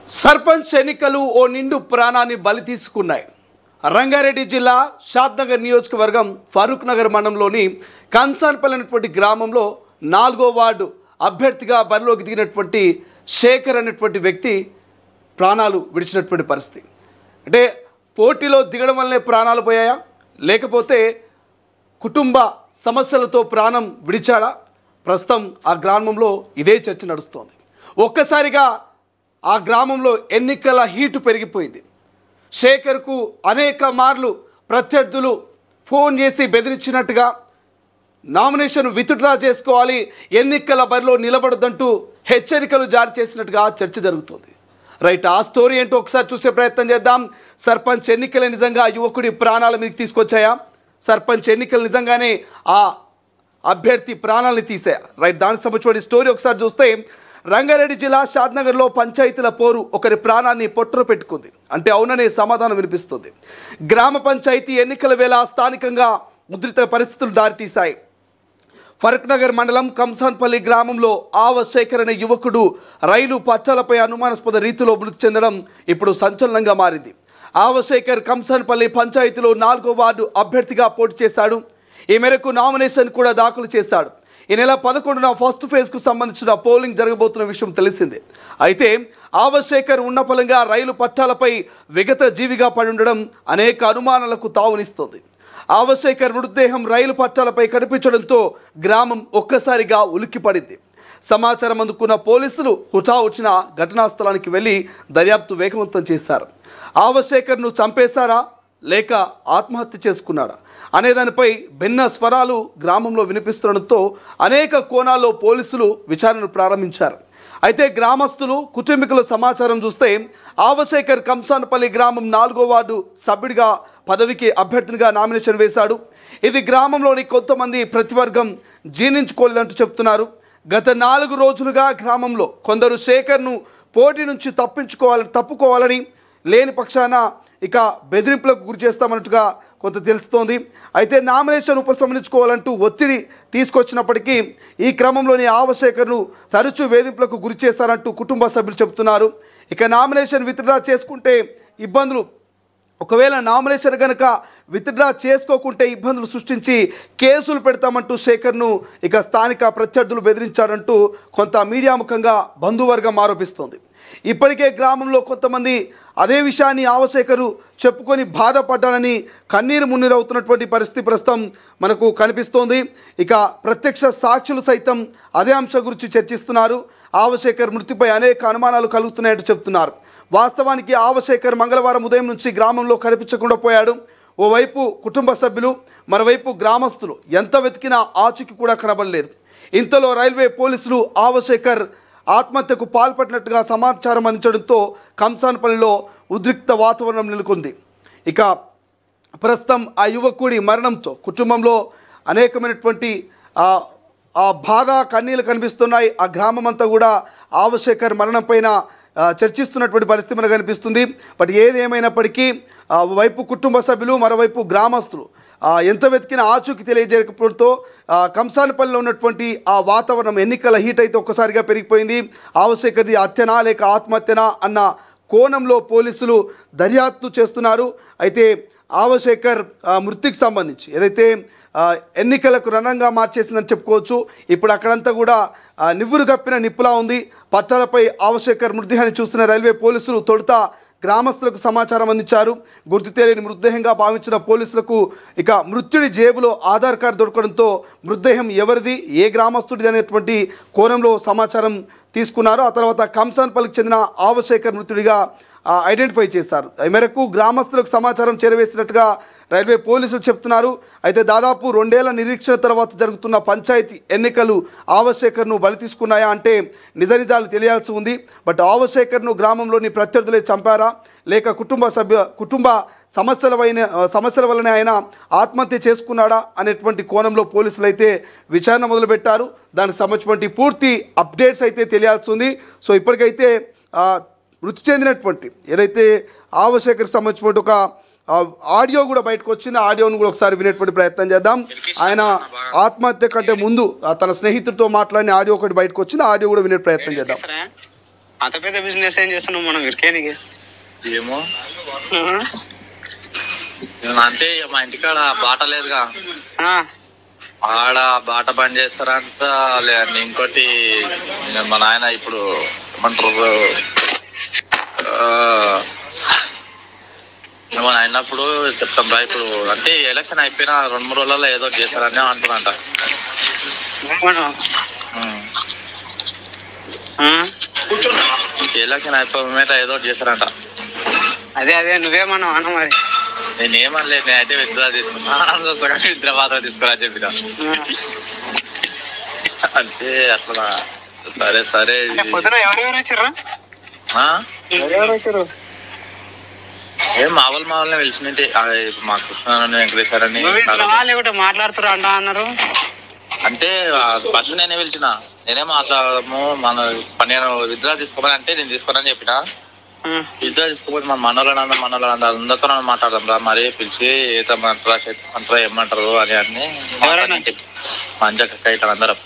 సర్పంచ్ ఎన్నికలు ఓ నిండు ప్రాణాన్ని బలి తీసుకున్నాయి. రంగారెడ్డి జిల్లా షాద్నగర్ నియోజకవర్గం ఫరూక్ నగర్ మండలంలోని కన్సాన్పల్లి అనేటువంటి గ్రామంలో 4వ వార్డు అభ్యర్థిగా బరిలోకి దిగినటువంటి శేఖర్ అనేటువంటి వ్యక్తి ప్రాణాలు విడిచినటువంటి పరిస్థితి. అంటే పోటీలో దిగడం వల్లనే ప్రాణాలు పోయాయా, లేకపోతే కుటుంబ సమస్యలతో ప్రాణం విడిచాడా? ప్రస్తుతం ఆ గ్రామంలో ఇదే చర్చ నడుస్తోంది. ఒక్కసారిగా ఆ గ్రామంలో ఎన్నికల హీటు పెరిగిపోయింది. శేఖర్కు అనేక మార్లు ప్రత్యర్థులు ఫోన్ చేసి బెదిరించినట్టుగా నామినేషన్ విత్డ్రా చేసుకోవాలి, ఎన్నికల బరిలో నిలబడొద్దంటూ హెచ్చరికలు జారీ చేసినట్టుగా చర్చ జరుగుతుంది. రైట్, ఆ స్టోరీ ఏంటో ఒకసారి చూసే ప్రయత్నం చేద్దాం. సర్పంచ్ ఎన్నికలు నిజంగా యువకుడి ప్రాణాల మీదకి తీసుకొచ్చాయా? సర్పంచ్ ఎన్నికలు నిజంగానే ఆ అభ్యర్థి ప్రాణాలని తీసాయా? రైట్, దానికి సంబంధించిన స్టోరీ ఒకసారి చూస్తే, రంగారెడ్డి జిల్లా షాద్నగర్లో పంచాయతీల పోరు ఒకరి ప్రాణాన్ని పొట్టన పెట్టుకుంది. అంటే అవుననే సమాధానం వినిపిస్తుంది. గ్రామ పంచాయతీ ఎన్నికల వేళ స్థానికంగా ఉద్రిక్త పరిస్థితులు దారితీశాయి. ఫరూక్ నగర్ మండలం కంసాన్పల్లి గ్రామంలో శేఖర్ అనే యువకుడు రైలు పట్టాలపై అనుమానాస్పద రీతిలో మృతి చెందడం ఇప్పుడు సంచలనంగా మారింది. శేఖర్ కంసాన్పల్లి పంచాయతీలో 4వ వార్డు అభ్యర్థిగా పోటీ చేశాడు. ఈ మేరకు నామినేషన్ కూడా దాఖలు చేశాడు. ఈ నెల 11న ఫస్ట్ ఫేజ్కు సంబంధించిన పోలింగ్ జరగబోతున్న విషయం తెలిసిందే. అయితే శేఖర్ ఉన్న ఫలంగా రైలు పట్టాలపై విగత జీవిగా పడి ఉండడం అనేక అనుమానాలకు తావునిస్తోంది. శేఖర్ మృతదేహం రైలు పట్టాలపై కనిపించడంతో గ్రామం ఒక్కసారిగా ఉలిక్కిపడింది. సమాచారం అందుకున్న పోలీసులు హుటాహుటిన ఘటనా స్థలానికి వెళ్లి దర్యాప్తు వేగవంతం చేశారు. శేఖర్ను చంపేశారా లేక ఆత్మహత్య చేసుకున్నాడా అనే దానిపై భిన్న స్వరాలు గ్రామంలో వినిపిస్తుండటంతో అనేక కోణాల్లో పోలీసులు విచారణను ప్రారంభించారు. అయితే గ్రామస్తులు, కుటుంబీకుల సమాచారం చూస్తే శేఖర్ కంసాన్పల్లి గ్రామం 4వ వార్డు సభ్యుడిగా పదవికి అభ్యర్థినిగా నామినేషన్ వేశాడు. ఇది గ్రామంలోని కొంతమంది ప్రతివర్గం జీర్ణించుకోలేదంటూ చెప్తున్నారు. గత 4 రోజులుగా గ్రామంలో కొందరు శేఖర్ను పోటీ నుంచి తప్పుకోవాలని లేని పక్షాన ఇక బెదిరింపులకు గురి చేస్తామన్నట్టుగా కొంత తెలుస్తోంది. అయితే నామినేషన్ ఉపసంహరించుకోవాలంటూ ఒత్తిడి తీసుకొచ్చినప్పటికీ ఈ క్రమంలోని శేఖర్ను తరచూ వేధింపులకు గురి చేశారంటూ కుటుంబ సభ్యులు చెబుతున్నారు. ఇక నామినేషన్ విత్డ్రా చేసుకుంటే ఇబ్బందులు, ఒకవేళ నామినేషన్ కనుక విత్డ్రా చేసుకోకుంటే ఇబ్బందులు సృష్టించి కేసులు పెడతామంటూ శేఖర్ను ఇక స్థానిక ప్రత్యర్థులు బెదిరించాడంటూ కొంత మీడియా ముఖంగా బంధువర్గం ఆరోపిస్తోంది. ఇప్పటికే గ్రామంలో కొంతమంది అదే విషయాన్ని శేఖరు చెప్పుకొని బాధపడ్డానని కన్నీరు మున్నీరవుతున్నటువంటి పరిస్థితి ప్రస్తుతం మనకు కనిపిస్తోంది. ఇక ప్రత్యక్ష సాక్షులు సైతం అదే అంశం గురించి చర్చిస్తున్నారు. శేఖర్ మృతిపై అనేక అనుమానాలు కలుగుతున్నాయంటూ చెప్తున్నారు. వాస్తవానికి శేఖర్ మంగళవారం ఉదయం నుంచి గ్రామంలో కనిపించకుండా పోయాడు. ఓవైపు కుటుంబ సభ్యులు, మరోవైపు గ్రామస్తులు ఎంత వెతికినా ఆచూకీ కూడా కనబడలేదు. ఇంతలో రైల్వే పోలీసులు శేఖర్ ఆత్మహత్యకు పాల్పడినట్టుగా సమాచారం అందించడంతో కంసాన్పల్లిలో ఉద్రిక్త వాతావరణం నెలకొంది. ఇక ప్రస్తుతం ఆ యువకుడి మరణంతో కుటుంబంలో అనేకమైనటువంటి బాధ, కన్నీళ్లు కనిపిస్తున్నాయి. ఆ గ్రామం అంతా కూడా శేఖర్ మరణం పైన చర్చిస్తున్నటువంటి పరిస్థితి మనకు కనిపిస్తుంది. బట్ ఏది ఏమైనప్పటికీ వైపు కుటుంబ సభ్యులు, మరోవైపు గ్రామస్తులు ఎంత వెతికినా ఆచూకీ తెలియజేయకపోవడంతో కంసాన్పల్లిలో ఉన్నటువంటి ఆ వాతావరణం, ఎన్నికల హీట్ అయితే ఒక్కసారిగా పెరిగిపోయింది. శేఖర్ది హత్యనా లేక ఆత్మహత్యనా అన్న కోణంలో పోలీసులు దర్యాప్తు చేస్తున్నారు. అయితే శేఖర్ మృతికి సంబంధించి ఏదైతే ఎన్నికలకు రణంగా మార్చేసిందని చెప్పుకోవచ్చు. ఇప్పుడు అక్కడంతా కూడా నివ్వురు గప్పిన నిప్పులా ఉంది. పట్టాలపై శేఖర్ మృతదేహాన్ని చూసిన రైల్వే పోలీసులు తొలుత గ్రామస్తులకు సమాచారం అందించారు. గుర్తు తెలియని మృతదేహంగా భావించిన పోలీసులకు ఇక మృతుడి జేబులో ఆధార్ కార్డు దొరకడంతో మృతదేహం ఎవరిది, ఏ గ్రామస్తుడిది అనేటువంటి కోణంలో సమాచారం తీసుకున్నారు. ఆ తర్వాత కంసాన్పల్లికి చెందిన శేఖర్ మృతుడిగా ఐడెంటిఫై చేశారు. ఈ మేరకు గ్రామస్తులకు సమాచారం చేరవేసినట్టుగా రైల్వే పోలీసులు చెప్తున్నారు. అయితే దాదాపు 2 ఏళ్ల నిరీక్షణ తర్వాత జరుగుతున్న పంచాయతీ ఎన్నికలు శేఖర్ను బలి తీసుకున్నాయా అంటే నిజ నిజాలు తెలియాల్సి ఉంది. బట్ శేఖర్ను గ్రామంలోని ప్రత్యర్థులే చంపారా లేక కుటుంబ సమస్యల వల్లనే ఆయన ఆత్మహత్య చేసుకున్నాడా అనేటువంటి కోణంలో పోలీసులు అయితే విచారణ మొదలుపెట్టారు. దానికి సంబంధించినటువంటి పూర్తి అప్డేట్స్ అయితే తెలియాల్సి ఉంది. సో ఇప్పటికైతే మృతి చెందినటువంటి ఏదైతే శేఖర్కి సంబంధించినటువంటి ఒక ఆడియో కూడా బయటకు వచ్చింది. ఆడియోను కూడా ఒకసారి వినేటువంటి ప్రయత్నం చేద్దాం. ఆయన ఆత్మహత్య కంటే ముందు తన స్నేహితుడితో మాట్లాడిన ఆడియో ఒకటి బయటకు వచ్చింది. ఆడియో కూడా వినే ప్రయత్నం చేద్దాం. అంత పెద్ద బిజినెస్ ఏం చేస్తున్నాం మనం ఇరికేనికి ఏమో అంటే మా ఇంటికాడ బాట లేదుగా, ఆడ బాట బంద్ చేస్తారంట. లేదండి ఇంకోటి మా నాయన ఇప్పుడు ఏమంటారు మన అయినప్పుడు చెప్తాం రా. ఇప్పుడు అంటే ఎలక్షన్ అయిపోయిన 2-3 రోజులలో ఏదో చేస్తారని అంటున్నారంట. ఎలక్షన్ అయిపోయిన ఏదో చేస్తారంట. అదే నువ్వేమన్నా అన్న మరి. నేనేమనలేదు, నేనైతే విత్డ్రా తీసుకున్నాను. విత్డ్రా మాత్రం తీసుకోరా చెప్పిన అంటే అట్లా. సరే సరే ఎవరెవరు వచ్చారా? ఏం మా వాళ్ళని పిలిచినట్టే మా కృష్ణ వెంకటేశ్వర అని మాట్లాడుతురా అంట అన్నారు. అంటే ఫస్ట్ నేనే పిలిచిన, నేనే మాట్లాడము నేను విత్డ్రా తీసుకోమని అంటే నేను తీసుకోనని చెప్పిన. విత్డ్రా తీసుకోకపోతే మన మనోళ్ళ అందరితో మాట్లాడదాం రా మరి పిలిచి ఏమంటారా ఏమంటారు అని మంజక్క ఇట్లా అందరం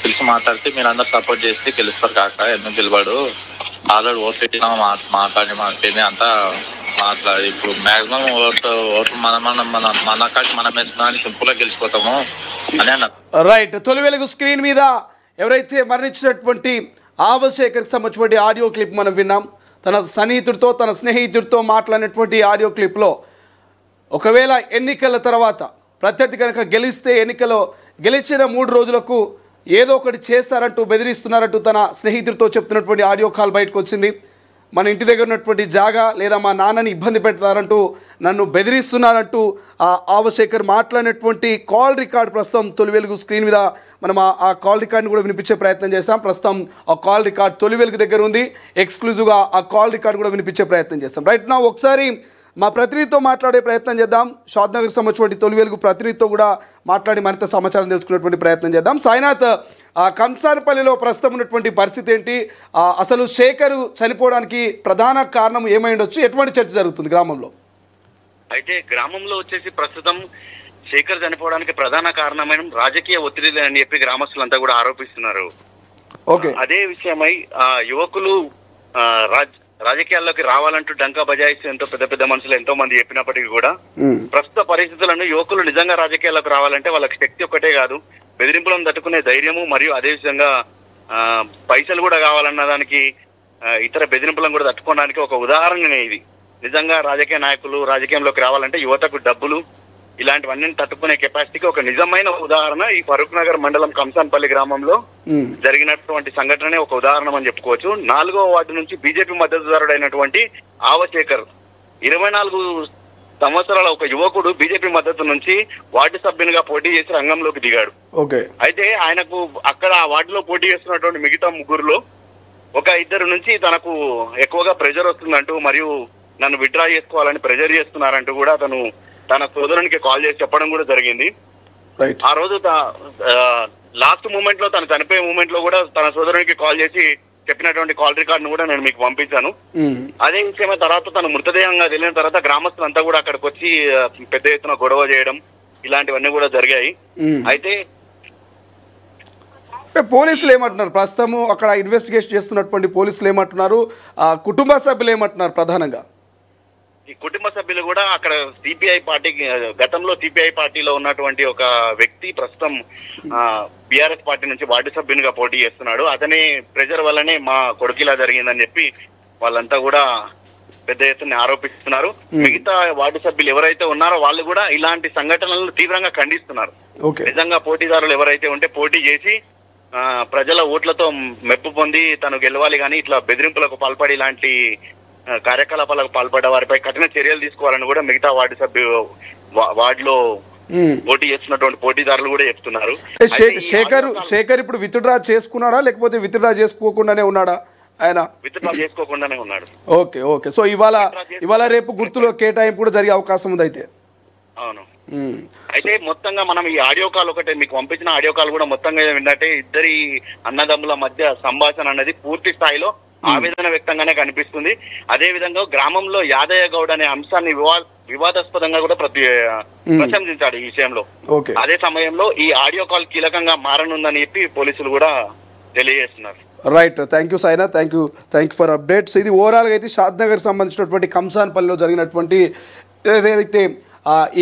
పిలిచి మాట్లాడితే మీరు అందరు సపోర్ట్ చేస్తే గెలుస్తారు కాక ఎందుకు గెలవాడు, ఆల్రెడీ ఓట్లు మాట్లాడి అంతా మాట్లాడి ఇప్పుడు మాక్సిమం ఓట్లు మన కాకి మనం వేసుకున్నా సింపుల్ గా గెలిచిపోతాము అని అన్నారు. రైట్. తొలి వెలుగు స్క్రీన్ మీద ఎవరైతే మరణించినటువంటి ఆవశేఖర్కి సంబంధించినటువంటి ఆడియో క్లిప్ మనం విన్నాం. తన సన్నిహితుడితో తన స్నేహితుడితో మాట్లాడినటువంటి ఆడియో క్లిప్లో ఒకవేళ ఎన్నికల తర్వాత ప్రత్యర్థి కనుక గెలిస్తే ఎన్నికలో గెలిచిన 3 రోజులకు ఏదో ఒకటి చేస్తారంటూ బెదిరిస్తున్నారంటూ తన స్నేహితుడితో చెప్తున్నటువంటి ఆడియో కాల్ బయటకు వచ్చింది. మన ఇంటి దగ్గర ఉన్నటువంటి జాగా లేదా మా నాన్నని ఇబ్బంది పెడతారంటూ నన్ను బెదిరిస్తున్నారంటూ ఆవశేఖర్ మాట్లాడినటువంటి కాల్ రికార్డ్ ప్రస్తుతం తొలి వెలుగు స్క్రీన్ మీద మనం ఆ కాల్ రికార్డ్ని కూడా వినిపించే ప్రయత్నం చేస్తాం. ప్రస్తుతం ఆ కాల్ రికార్డ్ తొలి వెలుగు దగ్గర ఉంది. ఎక్స్క్లూజివ్గా ఆ కాల్ రికార్డ్ కూడా వినిపించే ప్రయత్నం చేస్తాం. రైట్ నా ఒకసారి మా ప్రతినిధితో మాట్లాడే ప్రయత్నం చేద్దాం. షాద్నగర్కి సంబంధించినటువంటి తొలి వెలుగు ప్రతినిధితో కూడా మాట్లాడి మరింత సమాచారం తెలుసుకునేటువంటి ప్రయత్నం చేద్దాం. సాయినాథ్, కంసారపల్లిలో ప్రస్తుతం ఉన్నటువంటి పరిస్థితి ఏంటి? అసలు శేఖర్ చనిపోవడానికి ప్రధాన కారణం ఏమై ఉండొచ్చు? ఎటువంటి చర్చ జరుగుతుంది గ్రామంలో? అయితే గ్రామంలో వచ్చేసి ప్రస్తుతం శేఖర్ చనిపోవడానికి ప్రధాన కారణమైన రాజకీయ ఒత్తిడి అని చెప్పి గ్రామస్తులంతా కూడా ఆరోపిస్తున్నారు. అదే విషయమై యువకులు రాజకీయాల్లోకి రావాలంటూ డంకా బజాయిస్తూ ఎంతో పెద్ద మనుషులు ఎంతో మంది చెప్పినప్పటికీ కూడా ప్రస్తుత పరిస్థితులను యువకులు నిజంగా రాజకీయాల్లోకి రావాలంటే వాళ్ళకి శక్తి ఒక్కటే కాదు, బెదిరింపులను తట్టుకునే ధైర్యము మరియు అదే విధంగా పైసలు కూడా కావాలన్న దానికి ఇతర బెదిరింపులను కూడా తట్టుకోవడానికి ఒక ఉదాహరణనే ఇది. నిజంగా రాజకీయ నాయకులు రాజకీయంలోకి రావాలంటే యువతకు డబ్బులు ఇలాంటివన్నీ తట్టుకునే కెపాసిటీకి ఒక నిజమైన ఉదాహరణ ఈ ఫరూక్ నగర్ మండలం కంసాన్పల్లి గ్రామంలో జరిగినటువంటి సంఘటనే ఒక ఉదాహరణ అని చెప్పుకోవచ్చు. 4వ వార్డు నుంచి బీజేపీ మద్దతుదారుడైనటువంటి ఆవశేఖర్ 24 సంవత్సరాల ఒక యువకుడు బీజేపీ మద్దతు నుంచి వార్డు సభ్యునిగా పోటీ చేసి రంగంలోకి దిగాడు. అయితే ఆయనకు అక్కడ ఆ వార్డులో పోటీ చేస్తున్నటువంటి మిగతా ముగ్గురులో ఒక 2 నుంచి తనకు ఎక్కువగా ప్రెజర్ వస్తుందంటూ మరియు నన్ను విత్డ్రా చేసుకోవాలని ప్రెజర్ చేస్తున్నారంటూ కూడా అతను తన సోదరునికి కాల్ చేసి చెప్పడం కూడా జరిగింది. ఆ రోజు లాస్ట్ మూమెంట్ లో తను చనిపోయే మూమెంట్ లో కూడా తన సోదరునికి కాల్ చేసి చెప్పినటువంటి కాల్ రికార్డ్ ను కూడా నేను మీకు పంపించాను. అదే విషయమే తర్వాత తను మృతదేహంగా వెళ్ళిన తర్వాత గ్రామస్తులంతా కూడా అక్కడికి వచ్చి పెద్ద ఎత్తున గొడవ చేయడం ఇలాంటివన్నీ కూడా జరిగాయి. అయితే పోలీసులు ఏమంటున్నారు? ప్రస్తుతము అక్కడ ఇన్వెస్టిగేషన్ చేస్తున్నటువంటి పోలీసులు ఏమంటున్నారు? కుటుంబ సభ్యులు ఏమంటున్నారు? ప్రధానంగా ఈ కుటుంబ సభ్యులు కూడా అక్కడ సిపిఐ పార్టీ గతంలో సిపిఐ పార్టీలో ఉన్నటువంటి ఒక వ్యక్తి ప్రస్తుతం బీఆర్ఎస్ పార్టీ నుంచి వార్డు సభ్యునిగా పోటీ చేస్తున్నాడు. అతని ప్రెజర్ వల్లనే మా కొడుకులా జరిగిందని చెప్పి వాళ్ళంతా కూడా పెద్ద ఎత్తున ఆరోపిస్తున్నారు. మిగతా వార్డు సభ్యులు ఎవరైతే ఉన్నారో వాళ్ళు కూడా ఇలాంటి సంఘటనలను తీవ్రంగా ఖండిస్తున్నారు. నిజంగా పోటీదారులు ఎవరైతే ఉంటే పోటీ చేసి ప్రజల ఓట్లతో మెప్పు పొంది తను గెలవాలి, కానీ ఇట్లా బెదిరింపులకు పాల్పడి ఇలాంటి కార్యకలాపాలకు పాల్పడ్డ వారిపై కఠిన చర్యలు తీసుకోవాలని కూడా మిగతా వార్డులో పోటీ చేస్తున్నటువంటి పోటీదారులు కూడా చెప్తున్నారు. శేఖర్ ఇప్పుడు విత్డ్రా చేసుకున్నాడా లేకపోతే విత్డ్రా చేసుకోకుండానే ఉన్నాడా? ఆయన విత్డ్రా చేసుకోకుండానే ఉన్నాడు. ఓకే. సో ఇవాళ రేపు గుర్తులో కేటాయింపు కూడా జరిగే అవకాశం ఉంది అయితే. అవును. అయితే మొత్తంగా మనం ఈ ఆడియో కాల్ ఒకటే మీకు పంపించిన ఆడియో కాల్ కూడా మొత్తంగా ఏంటంటే ఇద్దరి అన్నదమ్ముల మధ్య సంభాషణ అనేది పూర్తి స్థాయిలో ఆవేదన వ్యక్తంగానే కనిపిస్తుంది. అదే విధంగా గ్రామంలో యాదయ్య గౌడ్ అనే అంశాన్ని వివాదాస్పదంగా కూడా ప్రశంసించాడు ఈ విషయంలో. అదే సమయంలో ఈ ఆడియో కాల్ కీలకంగా మారనుందని చెప్పి పోలీసులు కూడా తెలియజేస్తున్నారు. Right, thank you సాయినా, thank you for updates. ఇది ఓవరాల్గా అయితే షాద్నగర్ సంబంధించినటువంటి కంసాన్పల్లిలో జరిగినటువంటి ఏదైతే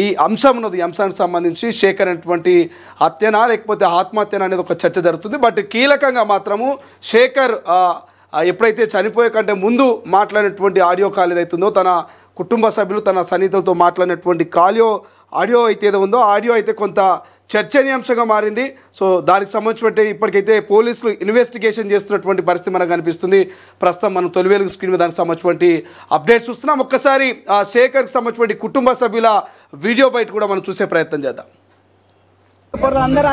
ఈ అంశం ఉన్నది, ఈ అంశానికి సంబంధించి శేఖర్ అనేటువంటి హత్యనా లేకపోతే ఆత్మహత్యనా అనేది ఒక చర్చ జరుగుతుంది. బట్ కీలకంగా మాత్రము శేఖర్ ఎప్పుడైతే చనిపోయే కంటే ముందు మాట్లాడినటువంటి ఆడియో కాల్ ఏదైతుందో, తన కుటుంబ సభ్యులు తన సన్నిహితులతో మాట్లాడినటువంటి ఆడియో అయితే ఏదో ఉందో ఆడియో అయితే కొంత చర్చనీయాంశంగా మారింది. సో దానికి సంబంధించినటువంటి ఇప్పటికైతే పోలీసులు ఇన్వెస్టిగేషన్ చేస్తున్నటువంటి పరిస్థితి మనకు కనిపిస్తుంది. ప్రస్తుతం మనం తొలి వెలుగు స్క్రీన్ మీద దానికి సంబంధించినటువంటి అప్డేట్స్ చూస్తున్నాం. ఒక్కసారి ఆ శేఖర్కి సంబంధించినటువంటి కుటుంబ సభ్యుల వీడియో బయట కూడా మనం చూసే ప్రయత్నం చేద్దాం. అందరూ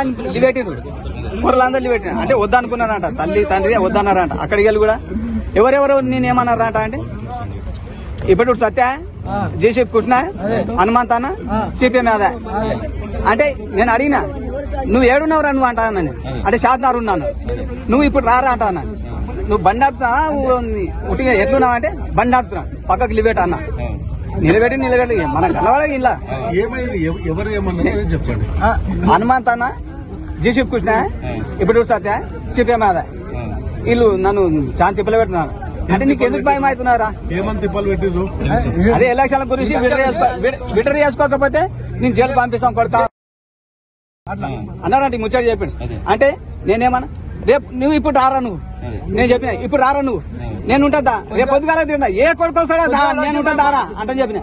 లివేటిన అంటే వద్దనుకున్నారంట, తల్లి తండ్రి వద్దన్నారంట. అక్కడికి వెళ్ళి కూడా ఎవరెవరు నేనేమన్నారంట అంటే ఇప్పుడు సత్య, జేసీ కృష్ణ, హనుమంత్ అన్న, సిపిఎం యాదవ్ అంటే నేను అడిగినా నువ్వు ఏడున్నావురా నువ్వు అంటా అన్న. అంటే షాద్నగర్ ఉన్నాను, నువ్వు ఇప్పుడు రారా అంటా అన్న. నువ్వు బండి ఆపుతా ఉట్టిగా ఎట్లున్నావు అంటే బండి ఆపుతున్నా, పక్కకు లివేట్ అన్న. నిలబెట్టి మన కలవాళ్ళకి ఇలా హనుమంత్ అన్న, జేసీ కృష్ణ, ఇప్పుడు సత్య, సిపిఎం యాదవ్ వీళ్ళు నన్ను చాలా తిప్పలు పెట్టున్నారు. అంటే నీకు ఎందుకు భయం అవుతున్నారా? అదే ఎలక్షన్ల గురించి విటర్ చేసుకోకపోతే నేను జైలు పంపిస్తాం కొడతా అన్నారంటే ముచ్చట చెప్పిండు. అంటే నేనేమన్నా రేపు నువ్వు ఇప్పుడు రారా, నువ్వు నేను చెప్పిన ఇప్పుడు రారా, నువ్వు నేను ఉంటుందా రేపు పొద్దుగాల తింటా, ఏ కొడుకు వస్తాడా నేను ఉంటాను దారా అంటే చెప్పిన.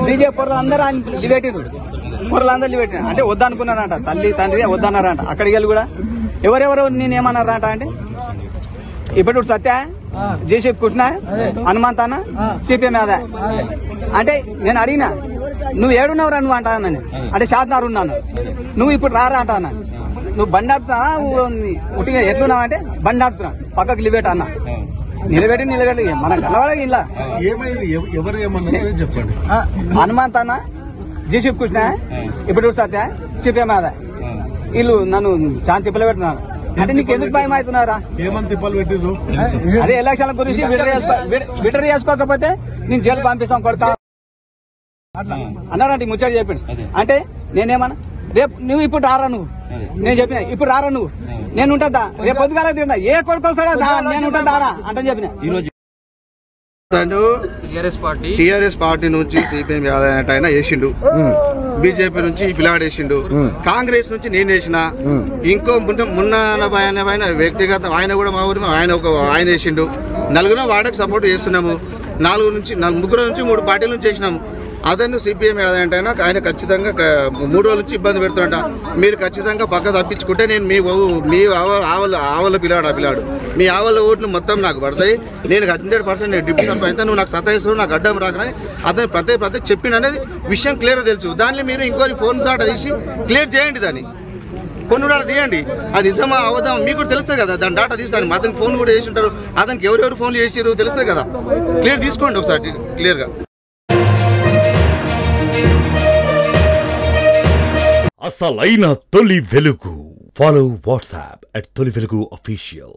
బీజేపీ పొరలందరూ లివేటిన అంటే వద్దనుకున్నారంట, తల్లి తండ్రి వద్దన్నారంట. అక్కడికి వెళ్ళి కూడా ఎవరెవరు నేనేమన్నారంట అంటే ఇప్పుడు సత్య, జేసీ కృష్ణ, హనుమంత్ అన్న, సిపిఎం యాదవ్ అంటే నేను అడిగినా నువ్వు ఏడున్నావురా నువ్వు అంటా అన్న. అంటే షాద్నగర్ ఉన్నాను, నువ్వు ఇప్పుడు రారా అంటా అన్న. నువ్వు బండి ఆపుతా ఉట్టిగా ఎట్లున్నావు అంటే బండి ఆపుతున్నా, పక్కకు లివేట్ అన్న. నిలబెట్టి మన కలవాళ్ళకి ఇలా హనుమంత్ అన్న, జేసీ కృష్ణ, ఇప్పుడు సత్య, సిపిఎం యాదవ్ వీళ్ళు నన్ను చాలా తిప్పలు పెట్టున్నారు. అంటే నీకు ఎందుకు భయం అవుతున్నారా? అదే ఎలక్షన్ల గురించి విటర్ చేసుకోకపోతే నేను జైలు పంపిస్తాం కొడతా అన్నారంటే ముచ్చట చెప్పిండు. అంటే నేనేమన్నా రేపు నువ్వు ఇప్పుడు రారా, నువ్వు నేను చెప్పిన ఇప్పుడు రారా, నువ్వు నేను ఉంటుందా రేపు పొద్దుగాల తింటా, ఏ కొడుకు వస్తాడా నేను ఉంటాను దారా అంటే చెప్పిన. ఈరోజు టీఆర్ఎస్ పార్టీ నుంచి సిపిఎం యాదవ్ ఆయన వేసిండు, బీజేపీ నుంచి పిల్లాడు వేసిండు, కాంగ్రెస్ నుంచి నేను వేసిన, ఇంకో మున్న వ్యక్తిగత ఆయన కూడా మా ఊరి ఆయన వేసిండు. నలుగురు వాడకు సపోర్ట్ చేస్తున్నాము. ముగ్గురు నుంచి 3 పార్టీల నుంచి చేసినాము. అతను సిపిఎం యాదవ్ అయినా ఆయన ఖచ్చితంగా 3 రోజుల నుంచి ఇబ్బంది పెడుతుంట. మీరు ఖచ్చితంగా పక్క తప్పించుకుంటే నేను మీ ఆవల పిల్లాడు మీ ఆవల ఓట్లు మొత్తం నాకు పడతాయి. నేను 100% నేను డిప్యూటీ సర్పంచ్ అయితే నువ్వు నాకు సతాయిస్తావు, నాకు అడ్డం రాకనే అతను ప్రతి చెప్పిన అనేది విషయం క్లియర్ తెలుసు. దానిలో మీరు ఇంకోటి ఫోన్ దాటా తీసి క్లియర్ చేయండి, దాన్ని ఫోన్ కూడా తీయండి. అది నిజమా అవదాం మీకు కూడా తెలుస్తుంది కదా, దాని డాటా తీస్తాను. అతనికి ఫోన్ కూడా చేసి ఉంటారు, అతనికి ఎవరెవరు ఫోన్లు చేసారు తెలుస్తుంది కదా. క్లియర్ తీసుకోండి ఒకసారి క్లియర్గా. అసలైన తొలి వెలుగు. ఫాలో వాట్సాప్ @తొలి వెలుగు official.